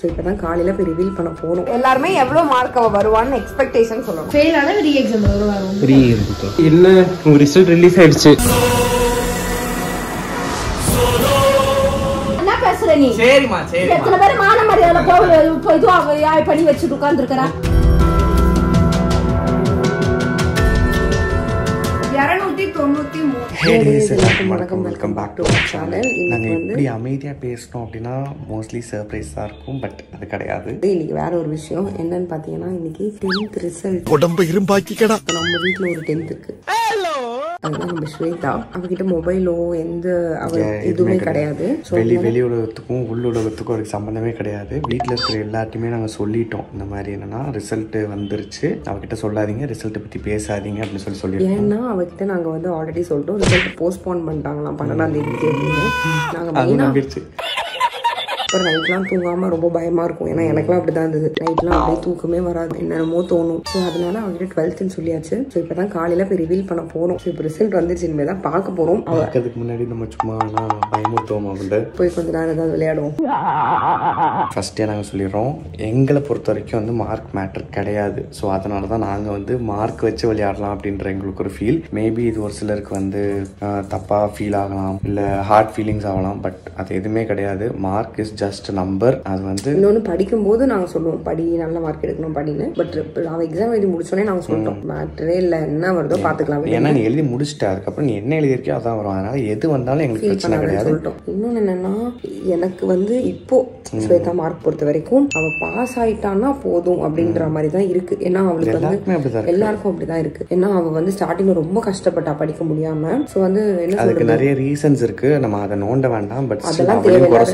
So இப்பதான் காலையில போய் ரிவீல் பண்ண போறோம். எல்லாரும் எவ்வளவு மார்க் அவ வருவான்னு எக்ஸ்பெக்டேஷன் சொல்லணும். ஃபெயில் ஆனா ரீ எக்ஸாம் வருவாங்க. Re exam. இல்ல உங்க ரிசல்ட் ரிலீஸ் ஆயிடுச்சு. என்ன பேசுற நீ? சரிமா சரி. எத்தனை பேர் மான மரியாதை போய் இது அவ பண்ணி வச்சிட்டு உட்கார்ந்திருக்கறா. 293. Hey guys, welcome back to our channel. நாங்க இப்படி அமைதியா பேசணும் அப்படின்னா மோஸ்ட்லி சர்ப்ரைஸா இருக்கும், பட் அது கிடையாது. இன்னைக்கு வேற ஒரு விஷயம் என்னன்னு பாத்தீங்கன்னா, இன்னைக்கு 10th ரிசல்ட். உடம்ப இரும்பாக்கிக்கடா. நம்ம வீட்ல ஒரு 10th இருக்கு. அதனால நம்ம ஸ்வேதா அவகிட்ட மொபைலோ எந்த எதுவுமே கிடையாது. வெளி உலகத்துக்கும் உள் உலகத்துக்கும் ஒரு சம்பந்தமே கிடையாது. வீட்டுல இருக்கிற எல்லாத்தையுமே நாங்க சொல்லிட்டோம். இந்த மாதிரி என்னன்னா ரிசல்ட் வந்துருச்சு, அவகிட்ட சொல்லாதீங்க, ரிசல்ட் பத்தி பேசாதீங்க அப்படின்னு சொல்லிட்டோம். ஏன்னா அவகிட்ட நாங்க வந்து ஆல்ரெடி சொல்லிட்டோம், ரிசல்ட் போஸ்ட்போன் பண்ணிட்டாங்களாம் 12ஆம் தேதிக்கு அப்படின்னு. நாங்க அப்புறம் நைட்லாம் தூங்காம ரொம்ப பயமா இருக்கும். ஏன்னா எனக்குலாம் அப்படிதான் இருந்தது. நைட்லாம் அப்படியே தூக்கமே வராது, என்னென்னமோ தோணும். ஸோ அதனால அவங்ககிட்ட 12th சொல்லியாச்சு. ஸோ இப்பதான் காலையில போய் ரிவீல் பண்ண போறோம். ஸோ இப்போ ரிசல்ட் வந்துச்சு, இனிமே தான் பார்க்க போறோம். அதுக்கு முன்னாடி நம்ம சும்மா பயமுறுத்துவோம் அவங்கள்ட்ட. போய் கொஞ்ச நேரம் ஏதாவது விளையாடுவோம். ஃபர்ஸ்டே நாங்கள் சொல்லிடுறோம், எங்களை பொறுத்த வரைக்கும் வந்து மார்க் மேட்டர் கிடையாது. ஸோ அதனால தான் நாங்கள் வந்து மார்க் வச்சு விளையாடலாம் அப்படின்ற எங்களுக்கு ஒரு ஃபீல். மேபி இது ஒரு சிலருக்கு வந்து தப்பாக ஃபீல் ஆகலாம், இல்லை ஹார்ட் ஃபீலிங்ஸ் ஆகலாம். பட் அது எதுவுமே கிடையாது. Mark is just number. அது வந்து இன்னொன்று படிக்கும்போது நாங்கள் சொல்லுவோம், படி நல்ல மார்க் எடுக்கணும் படின்னு. பட் அவள் எக்ஸாம் எழுதி முடிச்சோடனே நாங்கள் சொல்லிட்டோம், மேட்டரே இல்லை, என்ன வருதோ பார்த்துக்கலாம். ஏன்னா நீ எழுதி முடிச்சிட்ட, அதுக்கப்புறம் நீ என்ன எழுதியிருக்கியோ அதான் வரும். அதனால எது வந்தாலும் எங்களுக்கு பிரச்சனை கிடையாது சொல்லிட்டோம். இன்னொன்று என்னன்னா, எனக்கு வந்து இப்போ ஸ்வேதா மார்க் பொறுத்த வரைக்கும் அவ பாஸ் ஆயிட்டான்னா போதும் அப்படின்ற மாதிரி தான் இருக்கு. ஏன்னா அவளுக்கு வந்து எல்லாருக்கும் அப்படிதான் இருக்கு. ஏன்னா அவ வந்து ஸ்டார்டிங்ல ரொம்ப கஷ்டப்பட்டா படிக்க முடியாம. ஸோ வந்து என்ன அதுக்கு நிறைய ரீசன்ஸ் இருக்கு, நம்ம அதை நோண்ட வேண்டாம். பட் அதெல்லாம்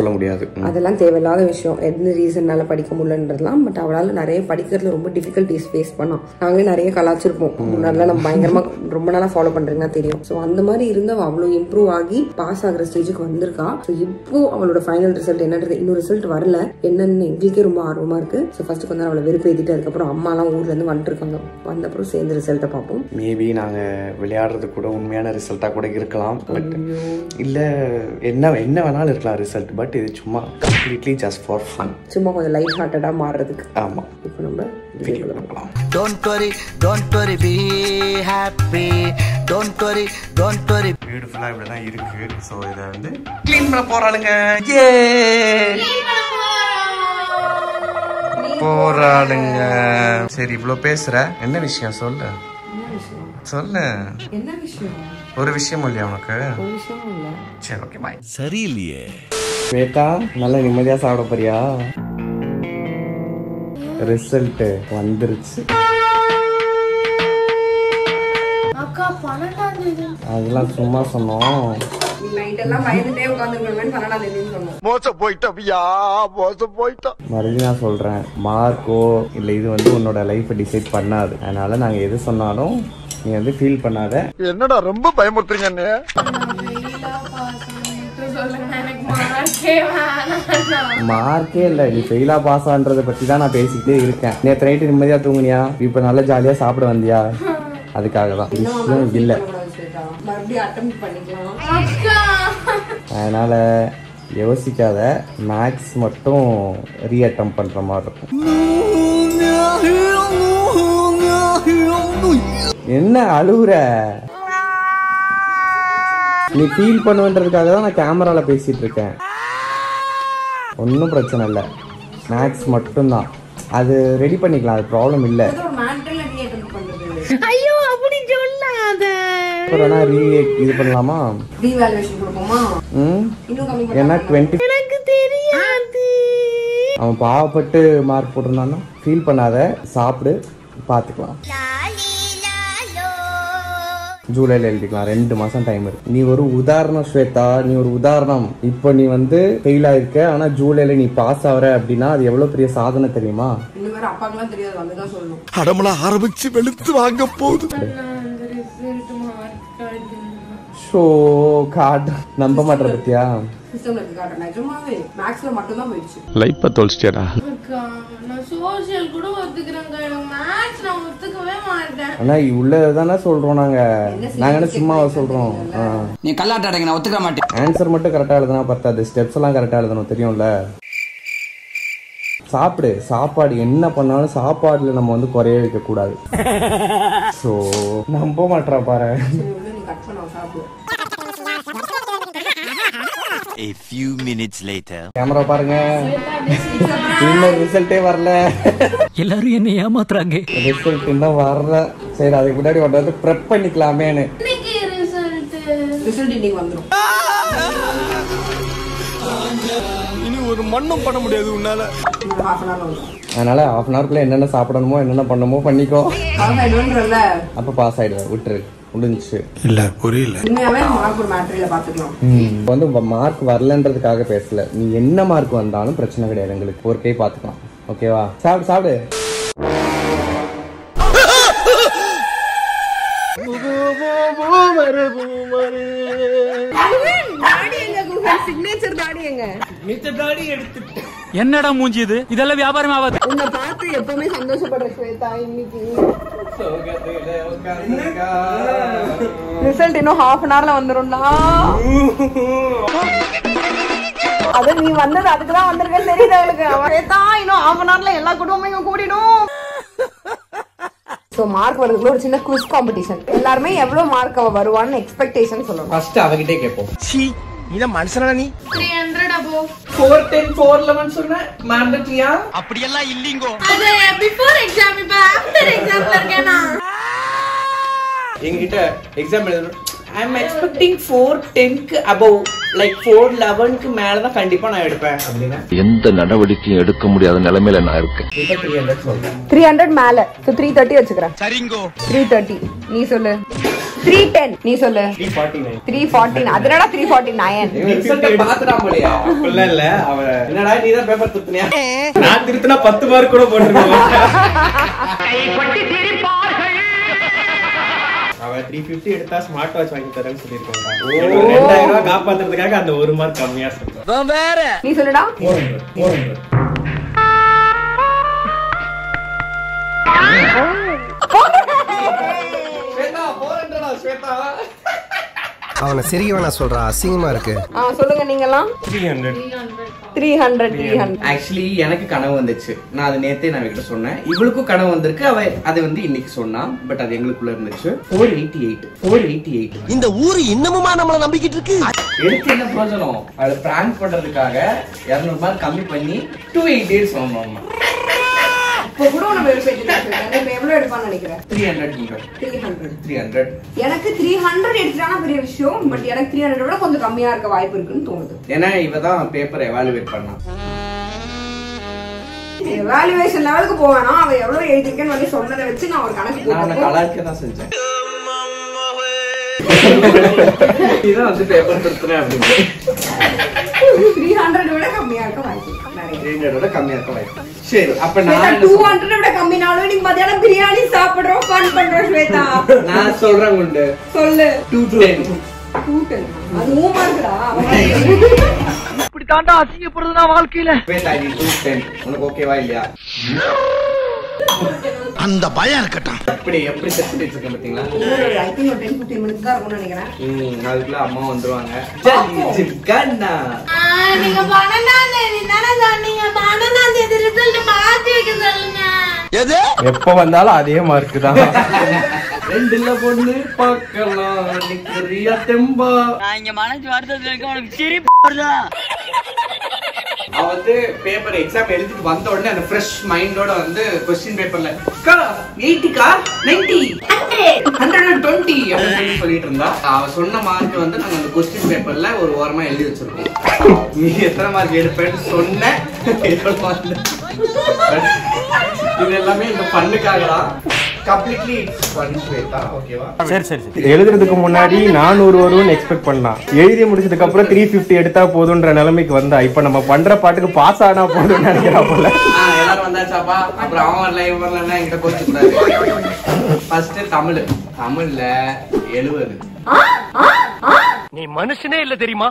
சொல்ல முடியாது, அதெல்லாம் தேவையில்லாத விஷயம். எந்த ரீசன்னால படிக்க முடியலன்றதுலாம். பட் அவளால நிறைய படிக்கிறதுல ரொம்ப டிஃபிகல்ட்டிஸ் ஃபேஸ் பண்ணோம். நாங்களே நிறைய கலாச்சிருப்போம். முன்னாடிலாம் நம்ம பயங்கரமா ரொம்ப நாளா ஃபாலோ பண்றீங்கன்னா தெரியும். ஸோ அந்த மாதிரி இருந்து அவ அவ்வளோ இம்ப்ரூவ் ஆகி பாஸ் ஆகிற ஸ்டேஜுக்கு வந்திருக்கா. ஸோ இப்போ அவளோட ஃபைனல் ரிசல்ட் என்னன்றது, இன்னும் ரிசல்ட் வரல, என்னன்னு எங்களுக்கே ரொம்ப ஆர்வமா இருக்கு. ஸோ ஃபர்ஸ்ட் கொஞ்சம் அவளை வெறுப்பேத்திட்டு அதுக்கப்புறம் அம்மாலாம் ஊர்ல இருந்து வந்துட்டு இருக்காங்க. வந்த அப்புறம் சேர்ந்து ரிசல்ட்டை பார்ப்போம். மேபி நாங்க விளையாடுறது கூட உண்மையான ரிசல்ட்டா கூட இருக்கலாம். பட் இல்ல என்ன வேணாலும் இருக்கலாம் ரிசல்ட். பட் இது சும்மா கம்ப்ளீட்லி ஜஸ்ட் ஃபார் ஃபன், சும்மா கொஞ்சம் லைட் ஹார்ட்டடா மாறுறதுக்கு. ஆமா, இப்போ நம்ம வீடியோ பார்க்கலாம். Don't worry, be happy. Don't worry. பியூட்டிஃபுல்லா இப்படி தான் இருக்கு. ஸோ இதை வந்து க்ளீன் பண்ண போறாளுங்க. போறாளுங்க. சரி, இவ்வளவு பேசுற, என்ன விஷயம் சொல்லு. சொல்லு, என்ன விஷயம்? ஒரு விஷயம் இல்லையா உனக்கு? ஒரு விஷயம் இல்ல. சரி, ஓகே, பாய். சரியில்லையே. ஸ்வேதா, நல்லா நிம்மதியா சாப்பிட போறியா? ரிசல்ட் வந்துருச்சு. அக்கா 12ஆம் தேதி. அதெல்லாம் சும்மா சொன்னோம். நைட் எல்லாம் பயந்துட்டே உட்கார்ந்துருக்கேன். 12ஆம் தேதின்னு சொன்னோம். மோசம் போயிட்டோம். மறுபடியும் நான் சொல்றேன், மார்க்கோ இல்ல இது வந்து உன்னோட லைஃப் டிசைட் பண்ணாது. அதனால நாங்க எது சொன்னாலும் நீ வந்து ஃபீல் பண்ணாத. என்னடா ரொம்ப பயமுறுத்துறீங்க. மார்க்கே இல்ல, நீ ஃபெயிலா பாஸ் ஆன்றதை பத்தி தான் நான் பேசிக்கிட்டே இருக்கேன். நேற்று நைட்டு நிம்மதியா தூங்குனியா? இப்ப நல்லா ஜாலியா சாப்பிட வந்தியா? அதுக்காக தான் விஷயம் இல்ல. அதனால யோசிக்காத, மேக்ஸ் மட்டும் ரீ அட்டெம்ப்ட் பண்ற மாதிரி இருக்கும். என்ன அழுகுற? நீ ஃபீல் பண்ணுவன்றதுக்காக தான் நான் கேமரால பேசிட்டு இருக்கேன். ஒன்றும் பிரச்சனை இல்லை, மேக்ஸ் மட்டும்தான், அது ரெடி பண்ணிக்கலாம், அது ப்ராப்ளம் இல்லை. ஐயோ அப்படி சொல்லாத. இது பண்ணலாமா? ஏன்னா 20 எனக்கு தெரியாது. அவன் பாவப்பட்டு மார்க் போட்டிருந்தான்னா ஃபீல் பண்ணாத, சாப்பிடு, பார்த்துக்கலாம். ஜூலைல எழுதிக்கலாம், 2 மாசம் டைம் இருக்கு. நீ ஒரு உதாரணம் ஸ்வேதா, நீ ஒரு உதாரணம். இப்போ நீ வந்து ஃபெயில் ஆயிருக்க, ஆனா ஜூலைல நீ பாஸ் ஆகுற அப்படின்னா அது எவ்வளவு பெரிய சாதனை தெரியுமா? அடமலா ஆரம்பிச்சு வெளுத்து வாங்க போகுது. ஷோ காட் நம்ப மாட்டற பத்தியா? லைஃப் தொலைச்சிட்டியாடா. சோஷியல் கூட ஒத்துக்கிறேங்க, மேத்ஸ் நான் ஒத்துக்கவே மாட்டேன். அண்ணா உள்ளதானே சொல்றோம், நாங்க என்ன சும்மா சொல்றோம். நீ கல்லாட்டாடங்க, நான் ஒத்துக்க மாட்டேன். ஆன்சர் மட்டும் கரெக்டா எழுதுனா பத்தாது, ஸ்டெப்ஸ் எல்லாம் கரெக்டா எழுதணும், தெரியும்ல? சாப்பிடு. சாப்பாடு என்ன பண்ணாலும் சாப்பாடுல நம்ம வந்து குறைய வைக்க கூடாது. ஸோ நம்ப மாட்டா பாரு. A few minutes later. Camera பாருங்க. இன்னும் ரிசல்ட்டே வரல. எல்லாரும் என்ன ஏமாத்துறாங்க. ரிசல்ட் இன்னும் வரல. சரி அதுக்கு முன்னாடி வந்து ப்ரெப் பண்ணிக்கலாமேன்னு. ரிசல்ட் இன்னைக்கு வந்துரும். இனி ஒரு மண்ணும் பண்ண முடியாது உன்னால. அதனால half an hourக்குள்ள என்னென்ன சாப்பிடணுமோ என்னென்ன பண்ணணுமோ பண்ணிக்கோ. அப்ப பாஸ் ஆயிடுவேன். விட்டுரு, முடிஞ்சிச்சு. இல்ல புரியல. உண்மையாவே மார்க் ஒரு மேட்டர்ல பாத்துக்கலாம். வந்து மார்க் வரலன்றதுக்காக பேசல. நீ என்ன மார்க் வந்தாலும் பிரச்சனை கிடையாது, எங்களுக்கு ஒரு கை பாத்துக்கலாம். ஓகேவா? சாப்பிடு சாப்பிடு. என்னடா மூஞ்சி இது? இதெல்லாம் வியாபாரம் ஆகாது. உன்னை பார்த்து எப்பவுமே சந்தோஷப்படுற ஸ்வேதா. இன்னைக்கு ரிசல்ட் இன்னும் half an hourல வந்துரும்னா. அது நீ வந்தது அதுக்குதான் வந்திருக்க தெரியுது அவளுக்கு. ஸ்வேதா இன்னும் half an hourல எல்லா குடும்பமும் இங்க கூடிடும். சோ மார்க் வரதுக்குள்ள ஒரு சின்ன குவிஸ் காம்படிஷன். எல்லாருமே எவ்வளவு மார்க் அவ வருவான்னு எக்ஸ்பெக்டேஷன் சொல்லணும். ஃபர்ஸ்ட் அவகிட்டே கேட்போம். சீ நீ மனுஷனா? நீ 300 above 410 411 சொன்ன மறந்துட்டியா? அப்படி எல்லாம் இல்லீங்கோ. அது before exam. இப்ப after exam இருக்கேனா? என்கிட்ட எக்ஸாம் எழுதணும். I am expecting 410 க்கு above, like 411 க்கு மேல தான் கண்டிப்பா நான் எடுப்பேன் அப்படினா எந்த நடவடிக்கையும் எடுக்க முடியாத நிலைமையில நான் இருக்கேன். 300 சொல்றேன். 300 மேல. சோ 330 வெச்சுக்கறேன். சரிங்கோ. 330 நீ சொல்லு. 310 நீ சொல்லு. 349. 349 அதனடா 349. ரிசல்ட் பாத்துடா போலையா? அப்பல்ல இல்ல. அவ என்னடா நீ தான் பேப்பர் திருத்துனியா? நான் திருத்துனா 10 மார்க் கூட போட்டுருவேன். கைப்பட்டி சிரிப்பார்கள். அவ 350 எடுத்தா ஸ்மார்ட் வாட்ச் வாங்கி தரேன்னு சொல்லிருக்காங்க. 2000 ரூபாய் காப்பாத்துறதுக்காக அந்த 1 மார்க் கம்மியா சொல்றேன். வேற நீ சொல்லுடா. 400. அவனை சிரிக்க வேணா சொல்றா, அசிங்கமா இருக்கு. சொல்லுங்க நீங்கலாம். 300. ஆக்சுவலி எனக்கு கனவு வந்துச்சு. நான் அது நேத்தே நான் கிட்ட சொன்னேன். இவளுக்கும் கனவு வந்திருக்கு. அவ அது வந்து இன்னைக்கு சொன்னா. பட் அது எங்களுக்குள்ள இருந்துச்சு. 488. இந்த ஊரு இன்னமுமா நம்மள நம்பிக்கிட்டு இருக்கு. எடுத்து என்ன பிரயோஜனம்? அவளை பிராங்க் பண்றதுக்காக 200 மார்க் கம்மி பண்ணி 288 சொன்னோம். இப்போ கூட நான் வெரிஃபை பண்ணிட்டேன். நான் எவ்வளவு எடுப்பான்னு நினைக்கிறேன். 300. எனக்கு 300 எடுத்துட்டானா பெரிய விஷயம். பட் எனக்கு 300 விட கொஞ்சம் கம்மியா இருக்க வாய்ப்பு இருக்குன்னு தோணுது. ஏன்னா இவதான் பேப்பர் எவாலுவேட் பண்ணா. எவாலுவேஷன் லெவலுக்கு போவேனா? அவ எவ்வளவு எழுதிருக்கேன்னு வந்து சொன்னதை வச்சு நான் ஒரு கணக்கு போட்டேன். கலாய்க்க தான் செஞ்சேன். இதான் வந்து பேப்பர் திருத்துறேன் அப்படின்னு. 300 விட கம்மியா இருக்க வாய்ப்பு. 300 விட கம்மியா இருக்க வாய்ப்பு. சரி அப்ப நான் 200 விட கம்மினாலும் நீங்க மத்தியானம் பிரியாணி சாப்பிடுறோம், ஃபன் பண்றோம் ஸ்வேதா. நான் சொல்றேன் உண்டு. சொல்லு. 210. அது ஊமா இருக்குடா. இப்படி தாண்டா அசிங்கப்படுறதுனா வாழ்க்கையில. ஸ்வேதா நீ 210. உனக்கு ஓகேவா இல்லையா? அந்த பயம் இருக்கட்டும். எப்படி செட் பண்ணி வச்சிருக்கேன் பாத்தீங்களா? ஐ திங்க் ஒரு 10-15 மினிட்ஸ் தான் இருக்கும்னு நினைக்கிறேன். அதுக்குள்ள அம்மா வந்துருவாங்க. ஜல்லி சிக்கன்னா. நீங்க 12ஆம் தேதி தானே சொன்னீங்க. 12ஆம் தேதி ரிசல்ட் மாத்தி வைக்க சொல்லுங்க. எது? எப்ப வந்தாலும் அதே மார்க் தான். ரெண்டுல பொண்ணு பார்க்கலாம் நிக்கிறியா தெம்பா. நான் இங்க மனசு வருத்தத்துல இருக்க. உனக்கு சிரிப்பு வருதா? அவ வந்து பேப்பர் எக்ஸாம் எழுதிட்டு வந்த உடனே அந்த ஃப்ரெஷ் மைண்டோட வந்து क्वेश्चन பேப்பர்ல 80 90 120 அப்படின்னு சொல்லிட்டு இருந்தா. அவ சொன்ன மார்க் வந்து நாங்க அந்த क्वेश्चन பேப்பர்ல ஒரு ஓரமா எழுதி வச்சிருக்கோம். நீ எத்தனை மார்க் எடுப்பேன்னு சொன்ன. இது எல்லாமே இந்த பண்ணுக்காக தான். Completely fun Swetha. ஓகேவா? சரி. எழுதுறதுக்கு முன்னாடி 400 வரும்னு எக்ஸ்பெக்ட் பண்ணலாம். எழுதி முடிச்சதுக்கு அப்புறம் 350 எடுத்தா போதும்ன்ற நிலைமைக்கு வந்தா. இப்ப நம்ம பண்ற பாட்டுக்கு பாஸ் ஆனா போதும்னு நினைக்கிறா போல. எல்லாரும் வந்தாச்சாப்பா. அப்புறம் அவன் வரல இவன் வரலன்னா என்கிட்ட கோச்சு கூடாது. ஃபர்ஸ்ட் தமிழ்ல 70. நீ மனுஷனே இல்ல தெரியுமா?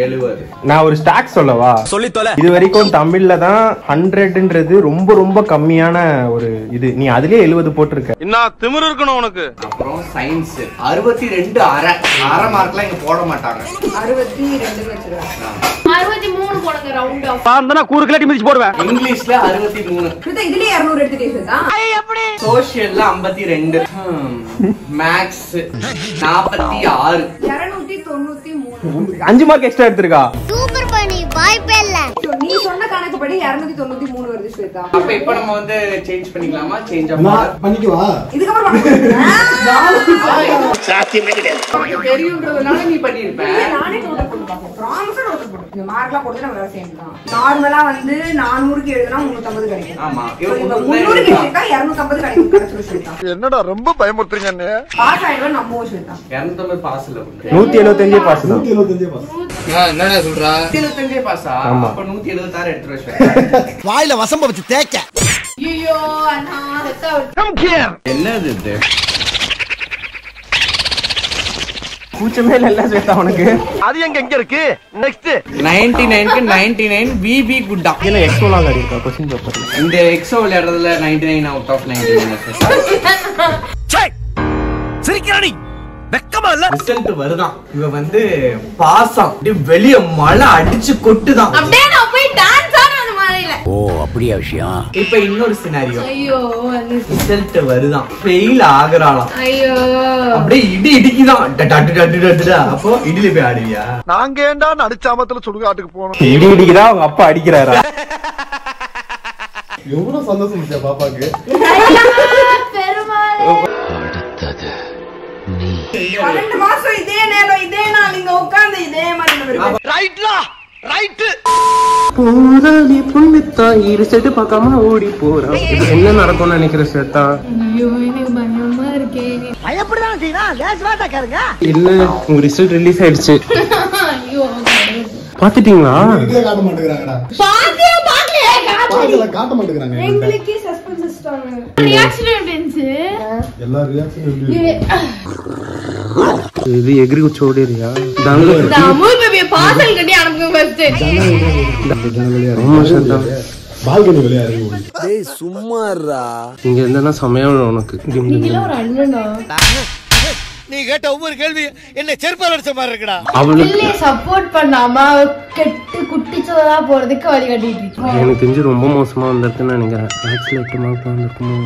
70. நான் ஒரு ஸ்டாக் சொல்லவா? சொல்லித்தோல. இது வரைக்கும் தமிழ்ல தான் 100ன்றது ரொம்ப ரொம்ப கம்மியான ஒரு இது. நீ அதுலயே 70 போட்டிருக்க. இன்னும் திமிரு இருக்கணும் உனக்கு. அப்புறம் சயின்ஸ் 62 அரை மார்க்லாம் இங்க போட மாட்டாங்க. 62 வச்சிருக்காங்க. 63 போடுங்க ரவுண்ட் ஆஃப். பாந்தனா கூறு கிளட்டி மிதிச்சு போடுவேன். இங்கிலீஷ்ல 63. இதுலயே 200 எடுத்துட்டீங்க. எப்படி சோஷியல்ல 52. மேக்ஸ் 46. 293. 5 மார்க் எக்ஸ்ட்ரா எடுத்துருக்கா. சூப்பர் பண்ணி வாய்ப்பே இல்ல. நீ சொன்ன கணக்குப்படி 293 வருது ஸ்வேதா. அப்ப இப்போ நம்ம வந்து சேஞ்ச் பண்ணிக்கலாமா? சேஞ்ச் ஆஃப் பண்ணிக்குவா. இதுக்கு அப்புறம் சாத்தியமே கிடையாது. தெரியும்ன்றதுனால நீ பண்ணிருப்ப. நானே டோட்டல் போட்டு பாப்பேன். ப்ராமிஸா டோட்டல் போடு. இந்த மார்க்லாம் போட்டு நம்ம வேற சேம் தான். நார்மலா வந்து 400க்கு எழுதுனா 350 கிடைக்கும். ஆமா. இவ 300க்கு எழுதிட்டா 250 கிடைக்கும். கரெக்ட் ஸ்வேதா. என்னடா ரொம்ப பயமுறுத்துறீங்க அண்ணே. பாஸ் ஆயிடுவா நம்ம ஸ்வேதா. 250 பாஸ் இல்ல. 175 பாஸ் தான். 175 பாஸ். என்னடா சொல்றா? 175 பாஸா? அப்ப 176 எடுத்துட்டு வா. வாயில வசம்ப வச்சு தேக்க. ஐயோ அண்ணா செத்தா. என்னது இது? கூச்சமே இல்ல ஸ்வேதா உனக்கு. அது எங்க இருக்கு? நெக்ஸ்ட் 99க்கு 99 VB குட்டா. என்ன எக்ஸோலாம் காடி இருக்கா क्वेश्चन பேப்பர்ல? இந்த எக்ஸோ விளையாடுறதுல 99 அவுட் ஆஃப் 99. சிரிக்கிறானி. வெக்கமா இல்ல? ரிசல்ட் வருதான். இவ வந்து பாஸ் ஆ. வெளிய மழை அடிச்சு கொட்டுதான். அப்படியே நான் போய் டான்ஸ் ஆடுறேன் அந்த மழையில. ஓ அப்படியே விஷயம். இப்ப இன்னொரு சினாரியோ. ஐயோ ரிசல்ட் வருதான். ஃபெயில் ஆகுறாளாம். ஐயோ அப்படியே இடி இடிக்குதான். டட்டு டட்டு டட்டுடா. அப்போ இடில போய் ஆடுவியா? நாங்க ஏண்டா நடிச்சாமத்துல சுடுகாட்டுக்கு போனோம். இடி இடிக்குதா அவங்க அப்பா அடிக்கிறாரா? எவ்வளவு சந்தோஷம் பாப்பாக்கு. பெருமாளே. அடுத்தது 12 மாசம் இதே நேரம் இதே நாள் இங்க உட்கார்ந்து இதே மாதிரி ரைட்லா ரைட். போராளி புண்ணித்தாய் ரிசல்ட் பார்க்காம ஓடி போறா. என்ன நடக்கும்னு நினைக்கிற ஸ்வேதா? ஐயோ எனக்கு பயமா இருக்கே. பயப்படதான் செய்யனா லேஸ்வாட்டா கேளுங்க. இல்ல உங்க ரிசல்ட் ரிலீஸ் ஆயிடுச்சு. ஐயோ பாத்துட்டீங்களா? வீடியோ காட்ட மாட்டேங்கறாங்கடா. பாத்தியா பாக்கலையா காட்ட மாட்டேங்கறாங்க. எங்களுக்கே சஸ்பென்ஸ் சிஸ்டம். ரியாக்ஷன் எப்படிச்சு? எல்லா ரியாக்ஷனும் இது எகிரி குச்சி ஓடிறியா? அமுல் பேபியை பார்சல் கட்டி அனுப்புங்க ஃபர்ஸ்ட். பால்கனி வெளிய இறங்கி. டேய் சும்மாறா. இங்க இருந்தா சமயம் உனக்கு. நீங்க ஒரு அண்ணனா? நீ கேட்ட ஒவ்வொரு கேள்வி என்ன செருப்பால அடிச்ச மாதிரி இருக்குடா. அவளுக்கு சப்போர்ட் பண்ணாம கெட்டு குட்டிச்சோதா போறதுக்கு வழி கட்டிட்டு இருக்கோம். எனக்கு தெரிஞ்சு ரொம்ப மோசமா வந்திருக்குன்னு நினைக்கிறேன். மேக்ஸ்ல 8 மார்க் வந்திருக்குமோ?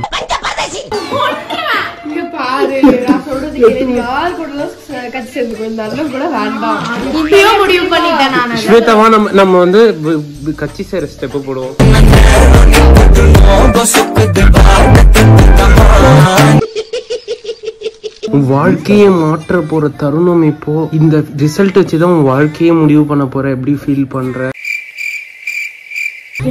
இங்க பாரு நான் சொல்றது கேளு. யார் கூட கட்சி சேர்ந்துக்கோ. இந்த அண்ணன் கூட வேண்டாம். இப்பயும் முடிவு பண்ணிட்டேன் நான். ஸ்வேதாவா நம்ம வந்து கட்சி சேர ஸ்டெப் போடுவோம். உன் வாழ்க்கையை மாற்ற போற தருணம் இப்போ. இந்த ரிசல்ட் வச்சுதான் உன் வாழ்க்கையை முடிவு பண்ண போற. எப்படி ஃபீல் பண்ற?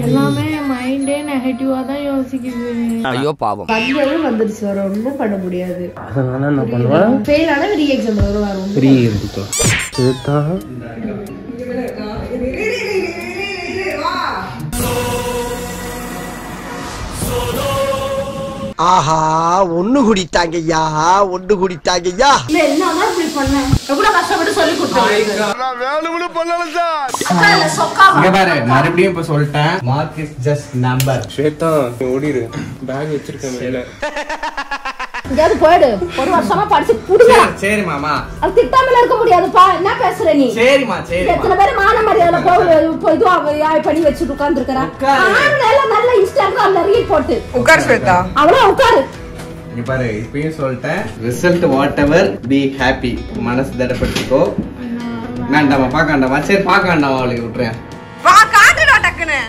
எல்லாமே மைண்டே நெகட்டிவா தான் யோசிக்குது. ஐயோ பாவம். பஞ்சலும் வந்துருச்சு. வர ஒண்ணும் பண்ண முடியாது. அதனால என்ன பண்ணுவேன்? ஃபெயில் ஆனா ரீ எக்ஸாம் வரும். ரீ எடுத்துக்கோ ஸ்வேதா. ஆஹா ஒண்ணு குடிட்டாங்கய்யா ஒண்ணு குடிட்டாங்கய்யா. என்னதான் இப்படி பண்ண? எவ்வளவு கஷ்டப்பட்டு சொல்லி கொடுத்தேன். நான் வேணும்னு பண்ணல சார். இங்க பாரு மறுபடியும் இப்ப சொல்லிட்டேன். Mark is just number. Shweta ஓடிரு. பேக் வச்சிருக்கேன் மேல. இங்க போய்டு. ஒரு வருஷமா படிச்சு புடிங்க. சரி மாமா. அது திட்டாமல இருக்க முடியாதுப்பா. என்ன பேசுற நீ? சரிமா சரி. எத்தனை பேர் மான மரியாதைல போய் இதுவா பண்ணி வச்சிட்டு உட்கார்ந்திருக்கறா. ஆனா நல்ல இன்ஸ்டாகிராம்ல ரீல் போட்டு உட்கார் ஸ்வேதா. அவ்வளவு உட்காரு. இங்க பாரு இப்பயும் சொல்லிட்டேன். Result what ever be happy. மனசு தடப்பட்டுக்கோ. வேண்டாமா பாக்காண்டாமா. சரி பாக்காண்டாமா அவளுக்கு விட்டுறேன். வா காட்டுடா டக்குனு.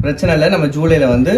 பிரச்சனை இல்லை. நம்ம ஜூலைல வந்து